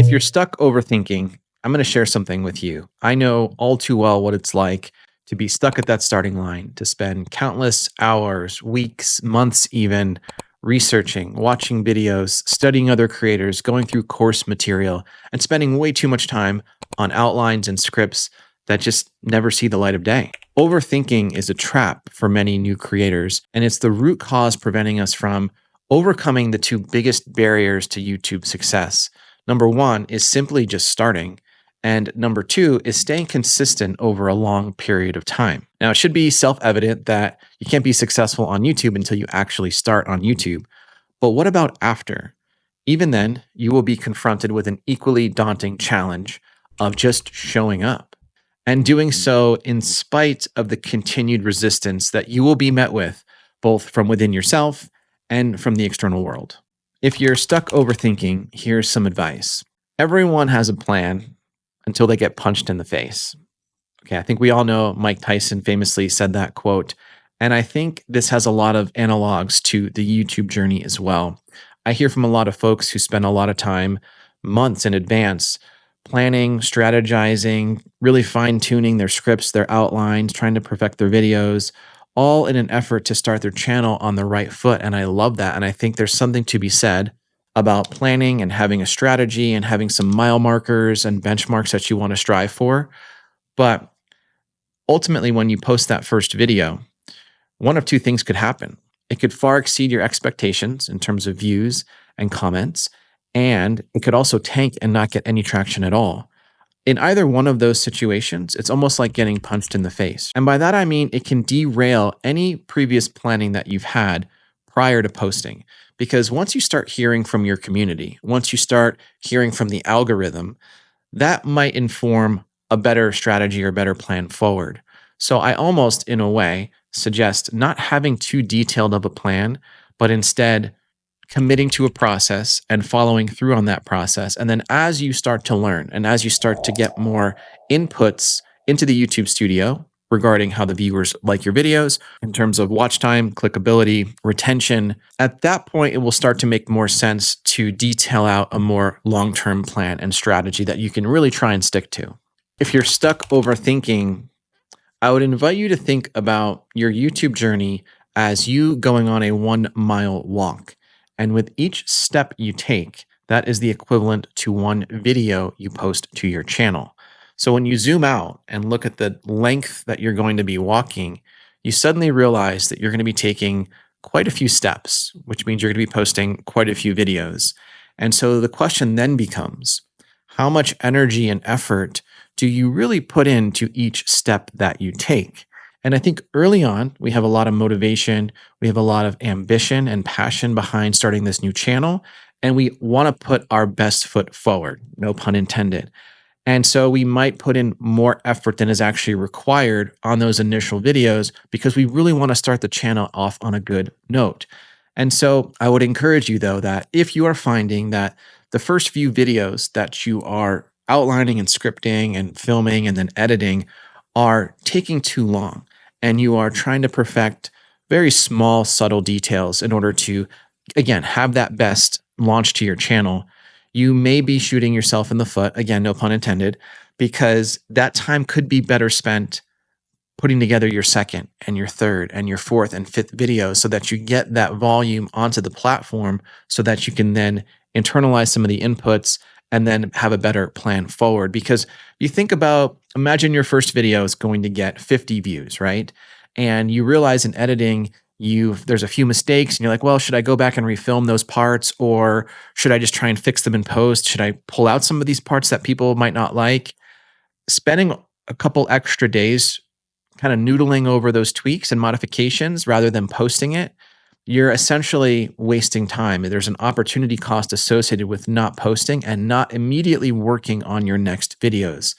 If you're stuck overthinking, I'm going to share something with you. I know all too well what it's like to be stuck at that starting line, to spend countless hours, weeks, months even researching, watching videos, studying other creators, going through course material, and spending way too much time on outlines and scripts that just never see the light of day. Overthinking is a trap for many new creators, and it's the root cause preventing us from overcoming the two biggest barriers to YouTube success. Number one is simply just starting. And number two is staying consistent over a long period of time. Now, it should be self evident that you can't be successful on YouTube until you actually start on YouTube. But what about after? Even then, you will be confronted with an equally daunting challenge of just showing up and doing so in spite of the continued resistance that you will be met with, both from within yourself and from the external world. If you're stuck overthinking, here's some advice. Everyone has a plan until they get punched in the face. Okay, I think we all know Mike Tyson famously said that quote. And I think this has a lot of analogs to the YouTube journey as well. I hear from a lot of folks who spend a lot of time, months in advance, planning, strategizing, really fine tuning their scripts, their outlines, trying to perfect their videos, all in an effort to start their channel on the right foot. And I love that. And I think there's something to be said about planning and having a strategy and having some mile markers and benchmarks that you want to strive for. But ultimately, when you post that first video, one of two things could happen. It could far exceed your expectations in terms of views and comments, and it could also tank and not get any traction at all. In either one of those situations, it's almost like getting punched in the face. And by that, I mean it can derail any previous planning that you've had prior to posting. Because once you start hearing from your community, once you start hearing from the algorithm, that might inform a better strategy or better plan forward. So I almost, in a way, suggest not having too detailed of a plan, but instead committing to a process and following through on that process. And then as you start to learn and as you start to get more inputs into the YouTube studio regarding how the viewers like your videos in terms of watch time, clickability, retention, at that point, it will start to make more sense to detail out a more long-term plan and strategy that you can really try and stick to. If you're stuck overthinking, I would invite you to think about your YouTube journey as you going on a 1 mile walk. And with each step you take, that is the equivalent to one video you post to your channel. So when you zoom out and look at the length that you're going to be walking, you suddenly realize that you're going to be taking quite a few steps, which means you're going to be posting quite a few videos. And so the question then becomes, how much energy and effort do you really put into each step that you take? And I think early on, we have a lot of motivation, we have a lot of ambition and passion behind starting this new channel, and we want to put our best foot forward, no pun intended. And so we might put in more effort than is actually required on those initial videos because we really want to start the channel off on a good note. And so I would encourage you, though, that if you are finding that the first few videos that you are outlining and scripting and filming and then editing are taking too long, and you are trying to perfect very small, subtle details in order to, again, have that best launch to your channel, you may be shooting yourself in the foot, again, no pun intended, because that time could be better spent putting together your second and your third and your fourth and fifth videos so that you get that volume onto the platform so that you can then internalize some of the inputs and then have a better plan forward. Because you think about, imagine your first video is going to get 50 views, right? And you realize in editing, there's a few mistakes and you're like, well, should I go back and refilm those parts, or should I just try and fix them in post? Should I pull out some of these parts that people might not like? Spending a couple extra days kind of noodling over those tweaks and modifications rather than posting it, you're essentially wasting time. There's an opportunity cost associated with not posting and not immediately working on your next videos.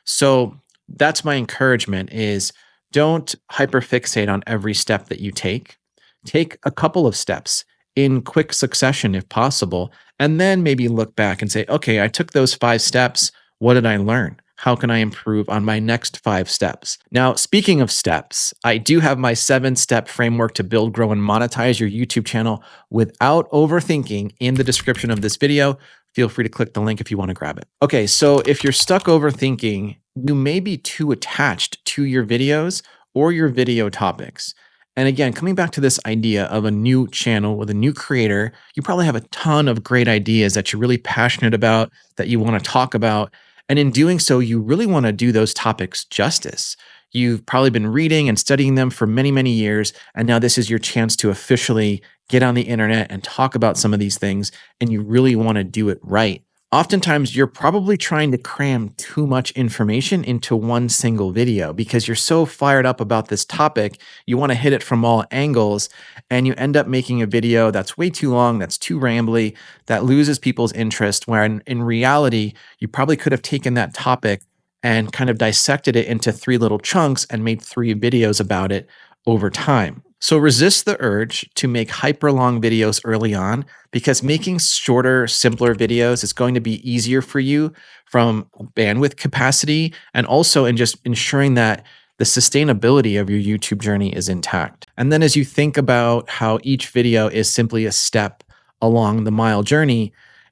So that's my encouragement is don't hyperfixate on every step that you take. Take a couple of steps in quick succession if possible, and then maybe look back and say, okay, I took those 5 steps. What did I learn? How can I improve on my next 5 steps? Now, speaking of steps, I do have my 7-step framework to build, grow, and monetize your YouTube channel without overthinking in the description of this video. feel free to click the link if you want to grab it. Okay, so if you're stuck overthinking, you may be too attached to your videos or your video topics. And again, coming back to this idea of a new channel with a new creator, you probably have a ton of great ideas that you're really passionate about, that you want to talk about. And in doing so, you really want to do those topics justice. You've probably been reading and studying them for many, many years. And now this is your chance to officially get on the internet and talk about some of these things. And you really want to do it right. Oftentimes, you're probably trying to cram too much information into one single video because you're so fired up about this topic. You want to hit it from all angles, and you end up making a video that's way too long, that's too rambly, that loses people's interest. Where in reality, you probably could have taken that topic and kind of dissected it into three little chunks and made three videos about it over time. So resist the urge to make hyper long videos early on because making shorter, simpler videos is going to be easier for you from bandwidth capacity and also in just ensuring that the sustainability of your YouTube journey is intact. And then as you think about how each video is simply a step along the mile journey,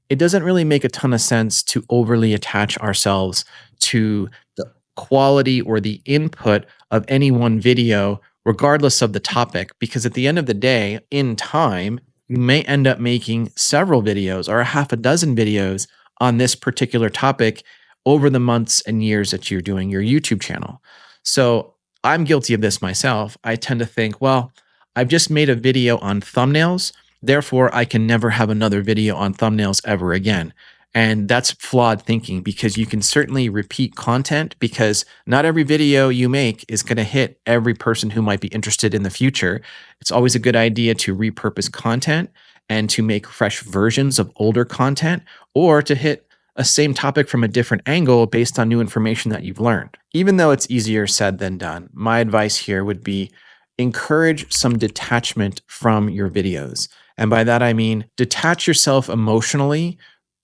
it doesn't really make a ton of sense to overly attach ourselves to the quality or the input of any one video, regardless of the topic, because at the end of the day, in time, you may end up making several videos or a half a dozen videos on this particular topic over the months and years that you're doing your YouTube channel. So I'm guilty of this myself. I tend to think, well, I've just made a video on thumbnails. Therefore, I can never have another video on thumbnails ever again. And that's flawed thinking because you can certainly repeat content because not every video you make is going to hit every person who might be interested in the future. It's always a good idea to repurpose content and to make fresh versions of older content or to hit a same topic from a different angle based on new information that you've learned. Even though it's easier said than done, my advice here would be encourage some detachment from your videos. And by that, I mean detach yourself emotionally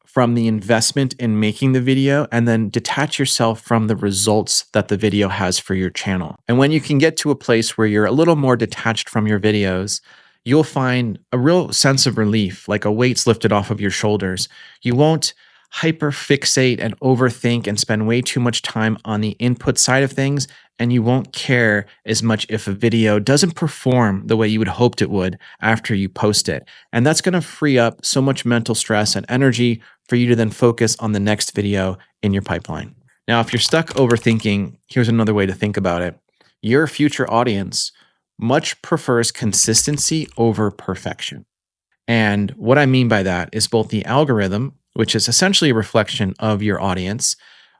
from the investment in making the video and then detach yourself from the results that the video has for your channel. And when you can get to a place where you're a little more detached from your videos, you'll find a real sense of relief, like a weight's lifted off of your shoulders. You won't hyper fixate and overthink and spend way too much time on the input side of things. And you won't care as much if a video doesn't perform the way you would hoped it would after you post it. And that's going to free up so much mental stress and energy for you to then focus on the next video in your pipeline. Now, if you're stuck overthinking, here's another way to think about it. Your future audience much prefers consistency over perfection. And what I mean by that is both the algorithm, which is essentially a reflection of your audience,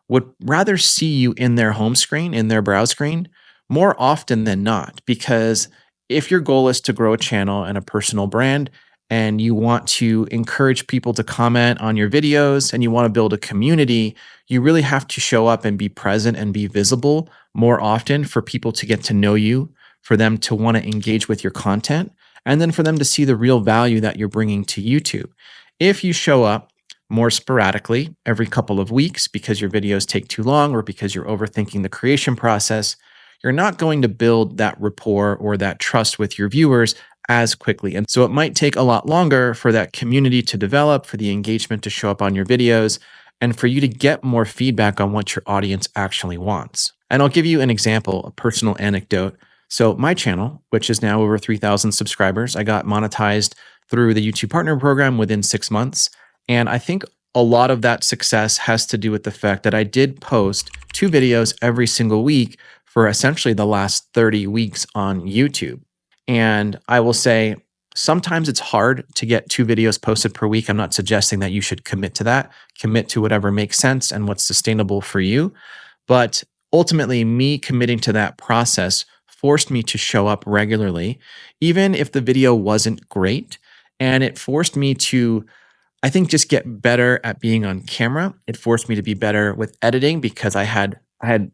would rather see you in their home screen, in their browse screen, more often than not. Because if your goal is to grow a channel and a personal brand, and you want to encourage people to comment on your videos and you want to build a community, you really have to show up and be present and be visible more often for people to get to know you, for them to want to engage with your content, and then for them to see the real value that you're bringing to YouTube. If you show up more sporadically every couple of weeks because your videos take too long or because you're overthinking the creation process, you're not going to build that rapport or that trust with your viewers as quickly. And so it might take a lot longer for that community to develop, for the engagement to show up on your videos, and for you to get more feedback on what your audience actually wants. And I'll give you an example, a personal anecdote. So my channel, which is now over 3,000 subscribers, I got monetized through the YouTube Partner Program within 6 months. And I think a lot of that success has to do with the fact that I did post 2 videos every single week for essentially the last 30 weeks on YouTube. And I will say, sometimes it's hard to get 2 videos posted per week. I'm not suggesting that you should commit to that. Commit to whatever makes sense and what's sustainable for you. But ultimately, me committing to that process forced me to show up regularly, even if the video wasn't great. And it forced me to, I think, just get better at being on camera. It forced me to be better with editing because I had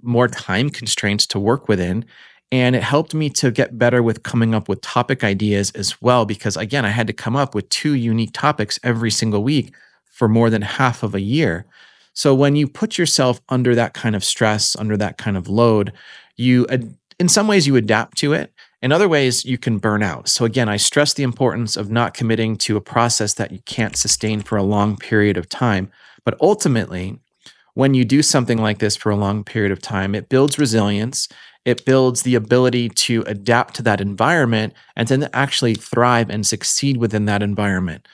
more time constraints to work within. And it helped me to get better with coming up with topic ideas as well, because again, I had to come up with 2 unique topics every single week for more than half of a year. So when you put yourself under that kind of stress, under that kind of load, in some ways you adapt to it In other ways, you can burn out. So, again, I stress the importance of not committing to a process that you can't sustain for a long period of time. But ultimately, when you do something like this for a long period of time, it builds resilience. It builds the ability to adapt to that environment and then actually thrive and succeed within that environment.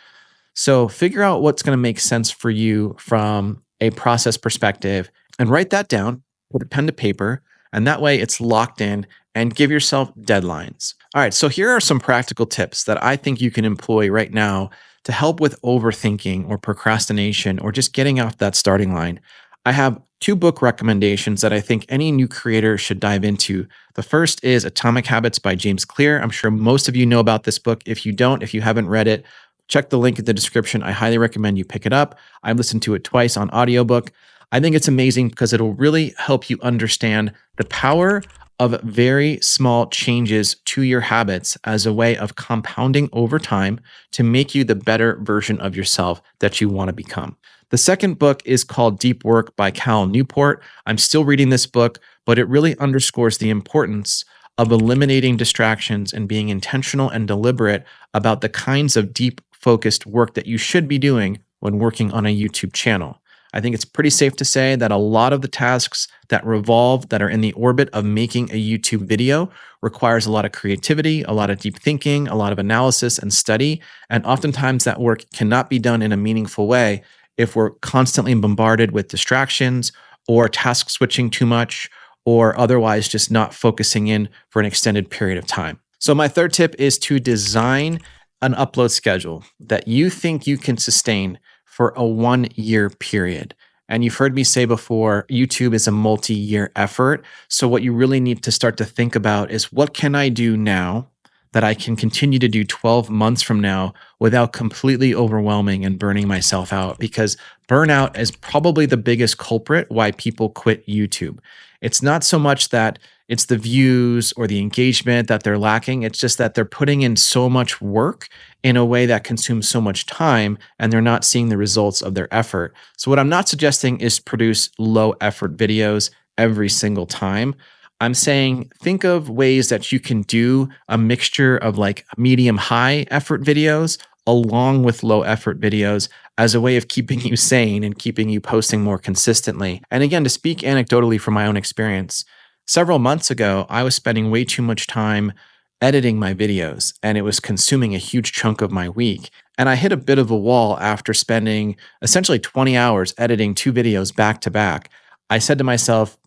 So figure out what's going to make sense for you from a process perspective and write that down, put a pen to paper, and that way it's locked in and give yourself deadlines. All right, so here are some practical tips that I think you can employ right now to help with overthinking or procrastination or just getting off that starting line. I have two book recommendations that I think any new creator should dive into. The first is Atomic Habits by James Clear. I'm sure most of you know about this book. If you don't, if you haven't read it, check the link in the description. I highly recommend you pick it up. I've listened to it twice on audiobook. I think it's amazing because it'll really help you understand the power of very small changes to your habits as a way of compounding over time to make you the better version of yourself that you want to become. The second book is called Deep Work by Cal Newport. I'm still reading this book, but it really underscores the importance of eliminating distractions and being intentional and deliberate about the kinds of deep focused work that you should be doing when working on a YouTube channel. I think it's pretty safe to say that a lot of the tasks that are in the orbit of making a YouTube video requires a lot of creativity, a lot of deep thinking, a lot of analysis and study. And oftentimes that work cannot be done in a meaningful way if we're constantly bombarded with distractions or task switching too much or otherwise just not focusing in for an extended period of time. So my third tip is to design an upload schedule that you think you can sustain for a 1 year period. And you've heard me say before, YouTube is a multi-year effort. So what you really need to start to think about is what can I do now that I can continue to do 12 months from now without completely overwhelming and burning myself out? Because burnout is probably the biggest culprit why people quit YouTube. It's not so much that it's the views or the engagement that they're lacking. It's just that they're putting in so much work in a way that consumes so much time and they're not seeing the results of their effort. So, what I'm not suggesting is produce low effort videos every single time. I'm saying think of ways that you can do a mixture of like medium high effort videos along with low effort videos as a way of keeping you sane and keeping you posting more consistently. And again, to speak anecdotally from my own experience, several months ago, I was spending way too much time editing my videos and it was consuming a huge chunk of my week. And I hit a bit of a wall after spending essentially 20 hours editing two videos back to back. I said to myself,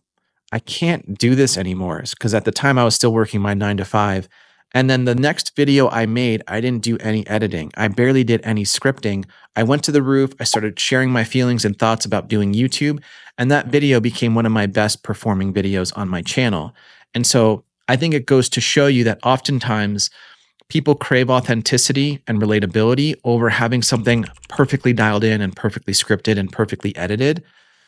I can't do this anymore because at the time I was still working my 9 to 5. And then the next video I made, I didn't do any editing. I barely did any scripting. I went to the roof. I started sharing my feelings and thoughts about doing YouTube. And that video became one of my best performing videos on my channel. And so I think it goes to show you that oftentimes people crave authenticity and relatability over having something perfectly dialed in and perfectly scripted and perfectly edited.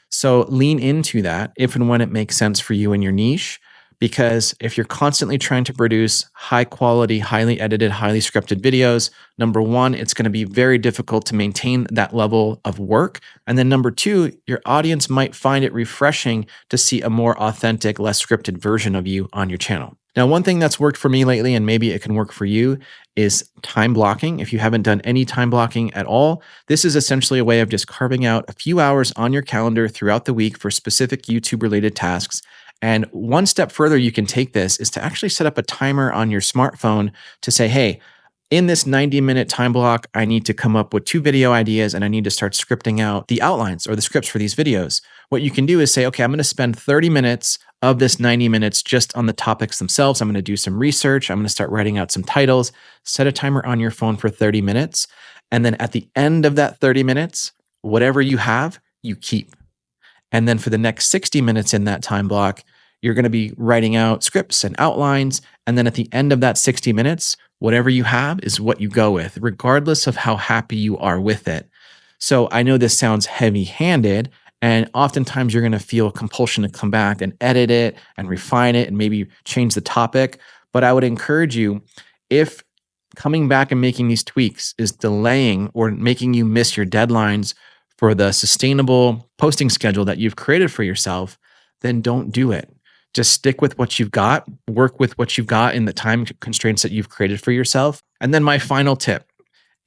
So lean into that if and when it makes sense for you in your niche. Because if you're constantly trying to produce high quality, highly edited, highly scripted videos, number one, it's going to be very difficult to maintain that level of work. And then number two, your audience might find it refreshing to see a more authentic, less scripted version of you on your channel. Now, one thing that's worked for me lately, and maybe it can work for you, is time blocking. If you haven't done any time blocking at all, this is essentially a way of just carving out a few hours on your calendar throughout the week for specific YouTube related tasks. And one step further you can take this is to actually set up a timer on your smartphone to say, hey, in this 90-minute time block, I need to come up with 2 video ideas and I need to start scripting out the outlines or the scripts for these videos. What you can do is say, okay, I'm going to spend 30 minutes of this 90 minutes just on the topics themselves. I'm going to do some research. I'm going to start writing out some titles. Set a timer on your phone for 30 minutes. And then at the end of that 30 minutes, whatever you have, you keep. And then for the next 60 minutes in that time block, you're going to be writing out scripts and outlines. And then at the end of that 60 minutes, whatever you have is what you go with, regardless of how happy you are with it. So I know this sounds heavy-handed, and oftentimes you're going to feel compulsion to come back and edit it and refine it and maybe change the topic. But I would encourage you, if coming back and making these tweaks is delaying or making you miss your deadlines for the sustainable posting schedule that you've created for yourself, then don't do it. Just stick with what you've got, work with what you've got in the time constraints that you've created for yourself. And then my final tip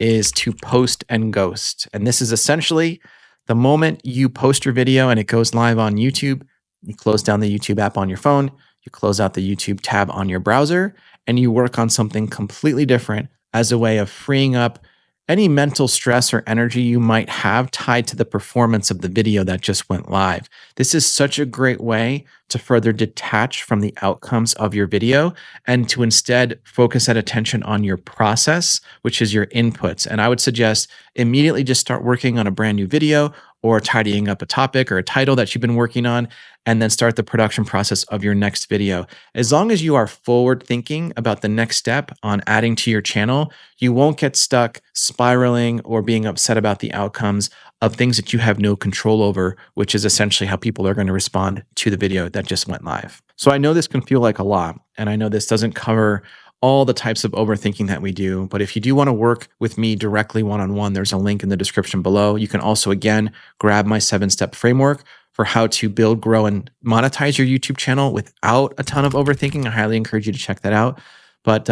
is to post and ghost. And this is essentially the moment you post your video and it goes live on YouTube, you close down the YouTube app on your phone, you close out the YouTube tab on your browser, and you work on something completely different as a way of freeing up any mental stress or energy you might have tied to the performance of the video that just went live. This is such a great way to further detach from the outcomes of your video and to instead focus that attention on your process, which is your inputs. And I would suggest immediately just start working on a brand new video or tidying up a topic or a title that you've been working on, and then start the production process of your next video. As long as you are forward thinking about the next step on adding to your channel, you won't get stuck spiraling or being upset about the outcomes of things that you have no control over, which is essentially how people are going to respond to the video that just went live. So I know this can feel like a lot, and I know this doesn't cover all the types of overthinking that we do. But if you do want to work with me directly one-on-one, there's a link in the description below. You can also, again, grab my 7-step framework for how to build, grow, and monetize your YouTube channel without a ton of overthinking. I highly encourage you to check that out. But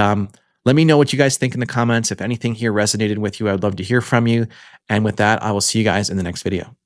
let me know what you guys think in the comments. If anything here resonated with you, I would love to hear from you. And with that, I will see you guys in the next video.